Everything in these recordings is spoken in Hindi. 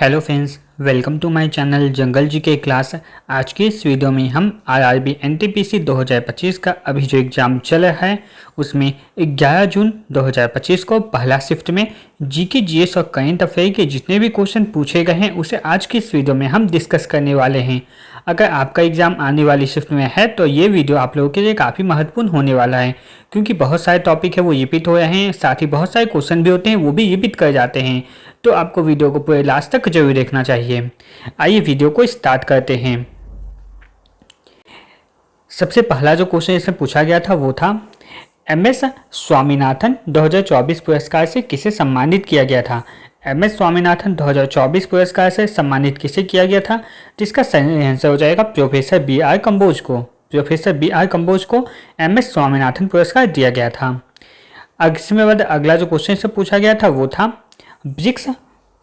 Hello friends, welcome to my channel Jungle ji के क्लास। आज की इस वीडियो में हम आरआरबी एनटीपीसी 2025 का अभी जो एग्ज़ाम चल रहा है उसमें 11 जून 2025 को पहला शिफ्ट में जीके जीएस और करंट अफेयर के जितने भी क्वेश्चन पूछे गए हैं उसे आज की इस वीडियो में हम डिस्कस करने वाले हैं। अगर आपका एग्ज़ाम आने वाली शिफ्ट में है तो ये वीडियो आप लोगों के लिए काफ़ी महत्वपूर्ण होने वाला है, क्योंकि बहुत सारे टॉपिक है वो रिपीट हो रहे हैं, साथ ही बहुत सारे क्वेश्चन भी होते हैं वो भी रिपीट कर जाते हैं। तो आपको वीडियो को पूरे लास्ट तक जरूर देखना चाहिए। आइए वीडियो को स्टार्ट करते हैं। सबसे पहला जो क्वेश्चन इसमें पूछा गया था वो था एमएस स्वामीनाथन 2024 पुरस्कार से किसे सम्मानित किया गया था। एमएस स्वामीनाथन 2024 पुरस्कार से सम्मानित किसे किया गया था, जिसका सही आंसर हो जाएगा प्रोफेसर बी आर कंबोज को। प्रोफेसर बी आर कंबोज को एमएस स्वामीनाथन पुरस्कार दिया गया था। इसमें बाद अगला जो क्वेश्चन से पूछा गया था वो था ब्रिक्स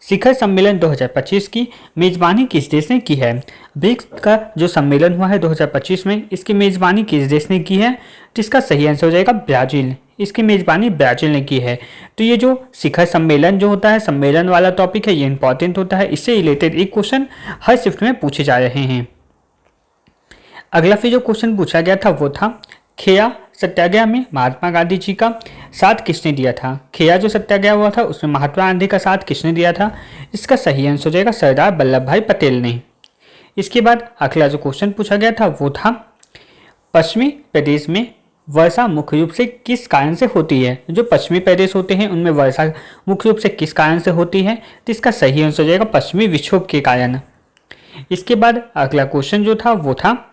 शिखर सम्मेलन 2025 की मेज़बानी किस देश ने की है। ब्रिक्स का जो सम्मेलन हुआ है 2025 में, इसकी मेज़बानी किस देश ने की है, जिसका सही आंसर हो जाएगा ब्राज़ील। इसकी मेज़बानी ब्राज़ील ने की है। तो ये जो शिखर सम्मेलन जो होता है, सम्मेलन वाला टॉपिक है, ये इंपॉर्टेंट होता है। इससे रिलेटेड एक क्वेश्चन हर शिफ्ट में पूछे जा रहे हैं। अगला फिर जो क्वेश्चन पूछा गया था वो था खेया सत्याग्रह में महात्मा गांधी जी का साथ किसने दिया था। खेया जो सत्याग्रह हुआ था उसमें महात्मा गांधी का साथ किसने दिया था, इसका सही आंसर हो जाएगा सरदार वल्लभ भाई पटेल ने। इसके बाद अगला जो क्वेश्चन पूछा गया था वो था पश्चिमी प्रदेश में वर्षा मुख्य रूप से किस कारण से होती है। जो पश्चिमी प्रदेश होते हैं उनमें वर्षा मुख्य रूप से किस कारण से होती है, तो इसका सही आंसर हो जाएगा पश्चिमी विक्षोभ के कारण। इसके बाद अगला क्वेश्चन जो था वो था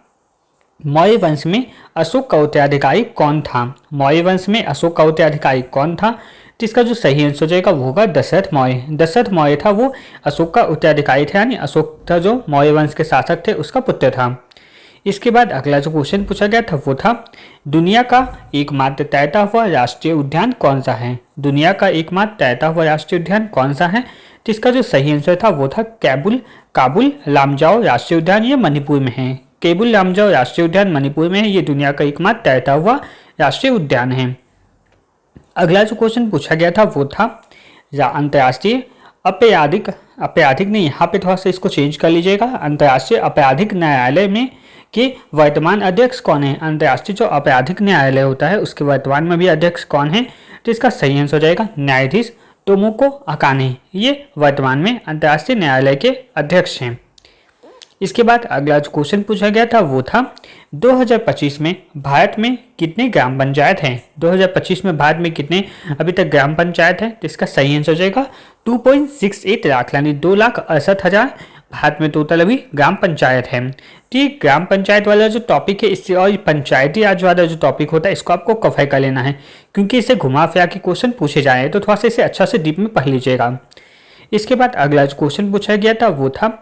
मौर्य वंश में अशोक का उत्तराधिकारी कौन था। मौर्य वंश में अशोक का उत्तराधिकारी कौन था, जिसका जो सही आंसर हो जाएगा वो होगा दशरथ मौर्य। दशरथ मौर्य था वो अशोक का उत्तराधिकारी था, यानी अशोक था जो मौर्य वंश के शासक थे उसका पुत्र था। इसके बाद अगला जो क्वेश्चन पूछा गया था वो था दुनिया का एकमात्र तैरता हुआ राष्ट्रीय उद्यान कौन सा है। दुनिया का एकमात्र तैरता हुआ राष्ट्रीय उद्यान कौन सा है, जिसका जो सही आंसर था वो था काबुल लामजाओ राष्ट्रीय उद्यान। ये मणिपुर में है। केबुल लामजाओ राष्ट्रीय उद्यान मणिपुर में है। ये दुनिया का एकमात्र तैरता हुआ राष्ट्रीय उद्यान है। अगला जो क्वेश्चन पूछा गया था वो था अंतर्राष्ट्रीय आपराधिक नहीं, यहाँ पे थोड़ा सा इसको चेंज कर लीजिएगा। अंतर्राष्ट्रीय आपराधिक न्यायालय में के वर्तमान अध्यक्ष कौन है। अंतर्राष्ट्रीय जो आपराधिक न्यायालय होता है उसके वर्तमान में भी अध्यक्ष कौन है, तो इसका सही आंसर हो जाएगा न्यायाधीश तोमोको अकाने। ये वर्तमान में अंतर्राष्ट्रीय न्यायालय के अध्यक्ष हैं। इसके बाद अगला जो क्वेश्चन पूछा गया था वो था 2025 में भारत में कितने ग्राम पंचायत हैं। 2025 में भारत में कितने अभी तक ग्राम पंचायत है, तो इसका सही आंसर हो जाएगा 2.68 लाख, यानी 2,68,000 भारत में टोटल अभी ग्राम पंचायत है। तो ये ग्राम पंचायत वाला जो टॉपिक है इससे और पंचायती राज वाला जो टॉपिक होता है इसको आपको कवर कर लेना है, क्योंकि इसे घुमा फिरा के क्वेश्चन पूछे जाए तो थोड़ा सा इसे अच्छा से डीप में पढ़ लीजिएगा। इसके बाद अगला जो क्वेश्चन पूछा गया था वो था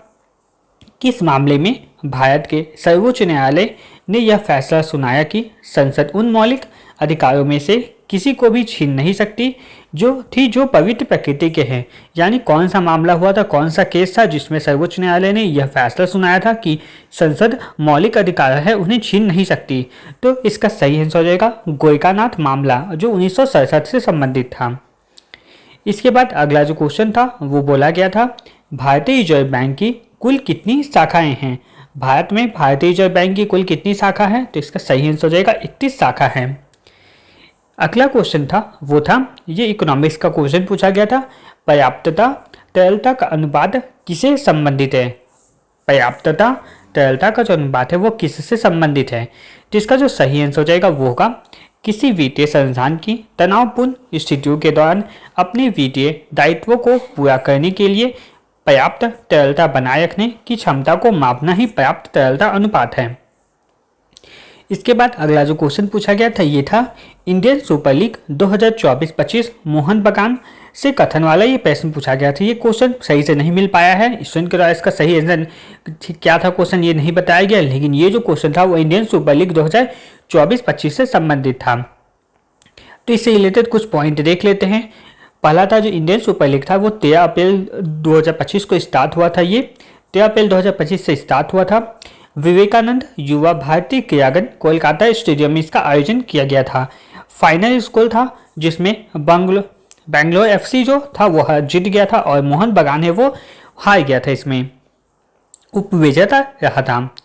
किस मामले में भारत के सर्वोच्च न्यायालय ने यह फैसला सुनाया कि संसद उन मौलिक अधिकारों में से किसी को भी छीन नहीं सकती जो पवित्र प्रकृति के हैं। यानी कौन सा मामला हुआ था, कौन सा केस था जिसमें सर्वोच्च न्यायालय ने यह फैसला सुनाया था कि संसद मौलिक अधिकार है उन्हें छीन नहीं सकती, तो इसका सही आंसर हो जाएगा गोरखानाथ मामला जो 1967 से संबंधित था। इसके बाद अगला जो क्वेश्चन था वो बोला गया था भारतीय रिजर्व बैंक की कुल कितनी शाखाएं हैं। भारत में भारतीय रिजर्व बैंक की कुल कितनी शाखा है, तो इसका सही आंसर हो जाएगा 31 शाखा है। अगला क्वेश्चन था वो था ये इकोनॉमिक्स का क्वेश्चन पूछा गया था पर्याप्तता तरलता का अनुपात किससे संबंधित है। पर्याप्तता तरलता का जो अनुपात है वो किससे संबंधित है, जिसका जो सही आंसर हो जाएगा वो होगा किसी वित्तीय संस्थान की तनावपूर्ण स्थितियों के दौरान अपने वित्तीय दायित्वों को पूरा करने के लिए पर्याप्त तरलता बनाए रखने की क्षमता को मापना ही पर्याप्त तरलता अनुपात है। इसके बाद अगला जो क्वेश्चन पूछा गया था ये था इंडियन सुपर लीग 2024-25 मोहन बगान से कथन वाला ये प्रश्न पूछा गया था। ये क्वेश्चन सही से नहीं मिल पाया है, स्टूडेंट के द्वारा इसका सही आंसर क्या था क्वेश्चन ये नहीं बताया गया, लेकिन ये जो क्वेश्चन था वो इंडियन सुपर लीग 2024-25 से संबंधित था। तो इससे रिलेटेड कुछ पॉइंट देख लेते हैं। पहला था जो इंडियन सुपर लीग था वो 13 अप्रैल 2025 को स्टार्ट हुआ था। ये 13 अप्रैल 2025 से स्टार्ट हुआ था। विवेकानंद युवा भारतीय क्रीड़ांगन कोलकाता स्टेडियम में इसका आयोजन किया गया था। फाइनल स्कोर था जिसमें बैंगलोर एफसी जो था वो जीत गया था और मोहन बगान है वो हार गया था, इसमें उपविजेता रहा था।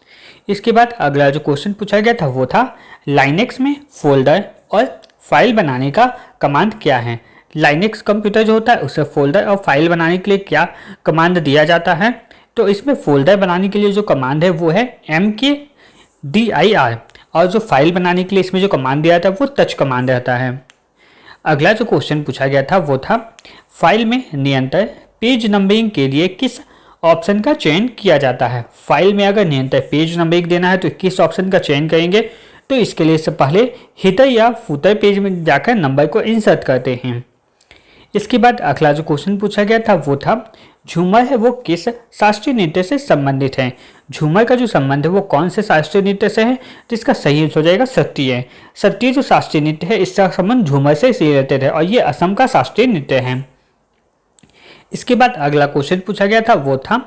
इसके बाद अगला जो क्वेश्चन पूछा गया था वो था लाइनेक्स में फोल्डर और फाइल बनाने का कमांड क्या है। लाइनेक्स कंप्यूटर जो होता है उसे फोल्डर और फाइल बनाने के लिए क्या कमांड दिया जाता है, तो इसमें फोल्डर बनाने के लिए जो कमांड है वो है mkdir, और जो फाइल बनाने के लिए इसमें जो कमांड दिया था वो टच कमांड रहता है। अगला जो क्वेश्चन पूछा गया था वो था फाइल में निरंतर पेज नंबरिंग के लिए किस ऑप्शन का चयन किया जाता है। फाइल में अगर निरंतर पेज नंबरिंग देना है तो किस ऑप्शन का चयन करेंगे, तो इसके लिए से पहले हिटर या फुटर पेज में जाकर नंबर को इंसर्ट करते हैं। इसके बाद अगला जो क्वेश्चन पूछा गया था वो था झूमर है वो किस शास्त्रीय नृत्य से संबंधित है। झूमर का जो संबंध है वो कौन से शास्त्रीय नृत्य से है, जिसका सही हो जाएगा सत्रीय। सत्रीय जो शास्त्रीय नृत्य है इसका संबंध झूमर से रिलेटेड है और ये असम का शास्त्रीय नृत्य है। इसके बाद अगला क्वेश्चन पूछा गया था वो था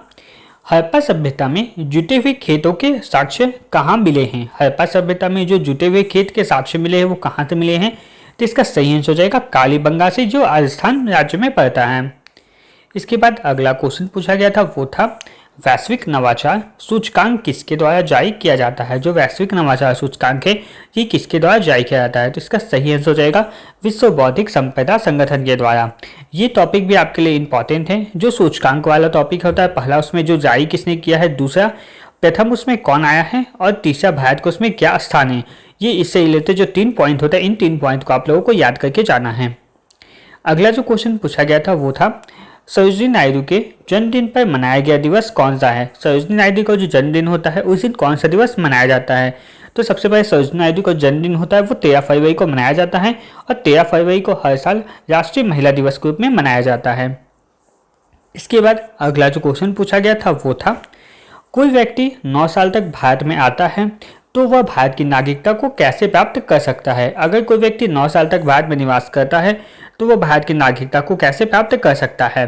हड़प्पा सभ्यता में जुटे हुए खेतों के साक्ष्य कहाँ मिले हैं। हड़प्पा सभ्यता में जो जुटे हुए खेत के साक्ष्य मिले हैं वो कहाँ से मिले हैं, तो इसका सही आंसर हो जाएगा कालीबंगा से, जो राजस्थान राज्य में पड़ता है। इसके बाद अगला क्वेश्चन पूछा गया था वो था वैश्विक नवाचार सूचकांक किसके द्वारा जारी किया जाता है। जो वैश्विक नवाचार सूचकांक है ये किसके द्वारा जारी किया जाता है, तो इसका सही आंसर हो जाएगा विश्व बौद्धिक संपदा संगठन के द्वारा। ये टॉपिक भी आपके लिए इंपॉर्टेंट है। जो सूचकांक वाला टॉपिक होता है, पहला उसमें जो जारी किसने किया है, दूसरा प्रथम उसमें कौन आया है, और तीसरा भारत को उसमें क्या स्थान है। ये इससे रिलेटेड जो 3 पॉइंट होता है, इन 3 पॉइंट को आप लोगों को याद करके जाना है। अगला जो क्वेश्चन पूछा गया था वो था सरोजिनी नायडू के जन्मदिन पर मनाया गया दिवस कौन सा है। सरोजिनी नायडू का जो जन्मदिन होता है उस दिन कौन सा दिवस मनाया जाता है, तो सबसे पहले सरोजिनी नायडू का जन्मदिन होता है वो 13 फरवरी को मनाया जाता है, और 13 फरवरी को हर साल राष्ट्रीय महिला दिवस के रूप में मनाया जाता है। इसके बाद अगला जो क्वेश्चन पूछा गया था वो था कोई व्यक्ति 9 साल तक भारत में आता है तो वह भारत की नागरिकता को कैसे प्राप्त कर सकता है। अगर कोई व्यक्ति 9 साल तक भारत में निवास करता है तो वह भारत की नागरिकता को कैसे प्राप्त कर सकता है,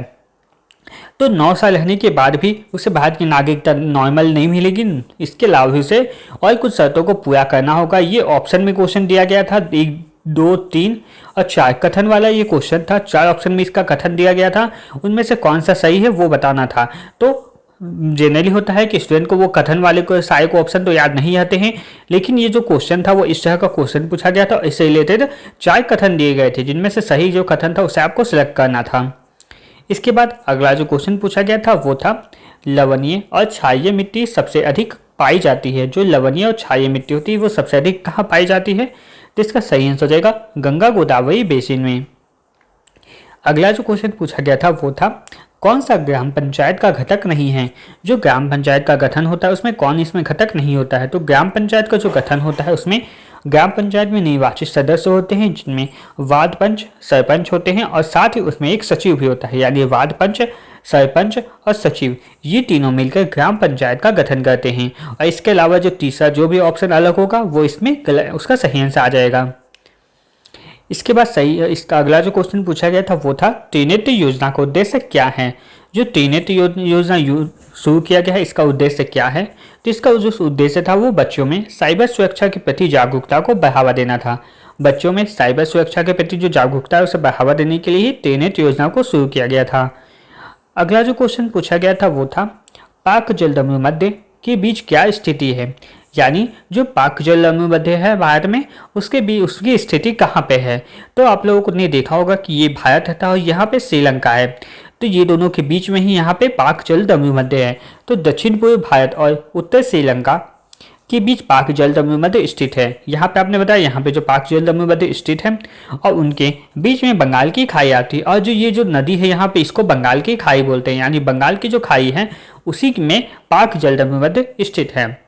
तो 9 साल रहने के बाद भी उसे भारत की नागरिकता नॉर्मल नहीं मिलेगी। इसके अलावा भी उसे और कुछ शर्तों को पूरा करना होगा। ये ऑप्शन में क्वेश्चन दिया गया था 1, 2, 3 और 4 कथन वाला ये क्वेश्चन था। 4 ऑप्शन में इसका कथन दिया गया था, उनमें से कौन सा सही है वो बताना था। तो जनरली होता है कि स्टूडेंट को वो कथन वाले को सारे को ऑप्शन तो याद नहीं आते हैं, लेकिन ये जो क्वेश्चन था वो इस तरह का क्वेश्चन पूछा गया था। इससे रिलेटेड 4 कथन दिए गए थे, जिनमें से सही जो कथन था उसे आपको सिलेक्ट करना था। इसके बाद अगला जो क्वेश्चन पूछा गया था वो था लवणीय और क्षारीय मिट्टी सबसे अधिक पाई जाती है। जो लवणीय और क्षारीय मिट्टी होती है वो सबसे अधिक कहाँ पाई जाती है, तो इसका सही आंसर हो जाएगा गंगा गोदावरी बेसिन में। अगला जो क्वेश्चन पूछा गया था वो था कौन सा ग्राम पंचायत का घटक नहीं है। जो ग्राम पंचायत का गठन होता है उसमें कौन इसमें घटक नहीं होता है, तो ग्राम पंचायत का जो गठन होता है उसमें ग्राम पंचायत में निर्वाचित सदस्य होते हैं, जिनमें वार्ड पंच, सरपंच होते हैं, और साथ ही उसमें एक सचिव भी होता है। यानी वार्ड पंच, सरपंच और सचिव ये तीनों मिलकर ग्राम पंचायत का गठन करते हैं। और इसके अलावा जो तीसरा जो भी ऑप्शन अलग होगा वो इसमें उसका सही आंसर आ जाएगा। इसके बाद इसका अगला जो क्वेश्चन पूछा गया था वो था त्रिनेत्र योजना का उद्देश्य क्या है। जो त्रिनेत्र योजना शुरू किया गया है इसका उद्देश्य क्या है, तो इसका जो उद्देश्य था वो बच्चों में साइबर सुरक्षा के प्रति जागरूकता को बढ़ावा देना था। बच्चों में साइबर सुरक्षा के प्रति जो जागरूकता है उसे बढ़ावा देने के लिए ही त्रिनेत्र योजना को शुरू किया गया था। अगला जो क्वेश्चन पूछा गया था वो था पाक जलदमरू मध्य के बीच क्या स्थिति है। यानी जो पाक जलदमरू मध्य है भारत में उसके बीच उसकी स्थिति कहाँ पे है, तो आप लोगों ने देखा होगा कि ये भारत था और यहाँ पे श्रीलंका है, तो ये दोनों के बीच में ही यहाँ पे पाक जलदमरू मध्य है। तो दक्षिण पूर्व भारत और उत्तर श्रीलंका के बीच पाक जलदमरू मध्य स्थित है। यहाँ पे आपने बताया यहाँ पे जो पाक जलदमरू मध्य स्थित है और उनके बीच में बंगाल की खाई आती है, और जो ये जो नदी है यहाँ पे इसको बंगाल की खाई बोलते हैं। यानी बंगाल की जो खाई है उसी में पाक जलदमरू मध्य स्थित है।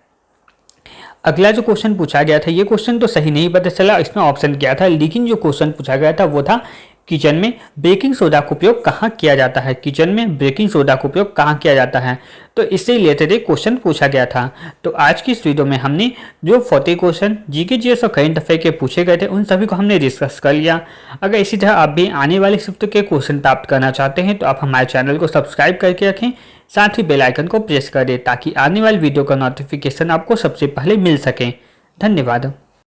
अगला जो क्वेश्चन पूछा गया था ये क्वेश्चन तो सही नहीं पता चला, इसमें ऑप्शन क्या था, लेकिन जो क्वेश्चन पूछा गया था वो था किचन में बेकिंग सोडा का उपयोग कहाँ किया जाता है। किचन में बेकिंग सोडा का उपयोग कहाँ किया जाता है, तो इससे रिलेटेड एक क्वेश्चन पूछा गया था। तो आज की इस वीडियो में हमने जो 40 क्वेश्चन जीके जीएस और करंट अफेयर के पूछे गए थे उन सभी को हमने डिस्कस कर लिया। अगर इसी तरह आप भी आने वाले शिफ्ट के क्वेश्चन प्राप्त करना चाहते हैं तो आप हमारे चैनल को सब्सक्राइब करके रखें, साथ ही बेल आइकन को प्रेस कर दें ताकि आने वाली वीडियो का नोटिफिकेशन आपको सबसे पहले मिल सके। धन्यवाद।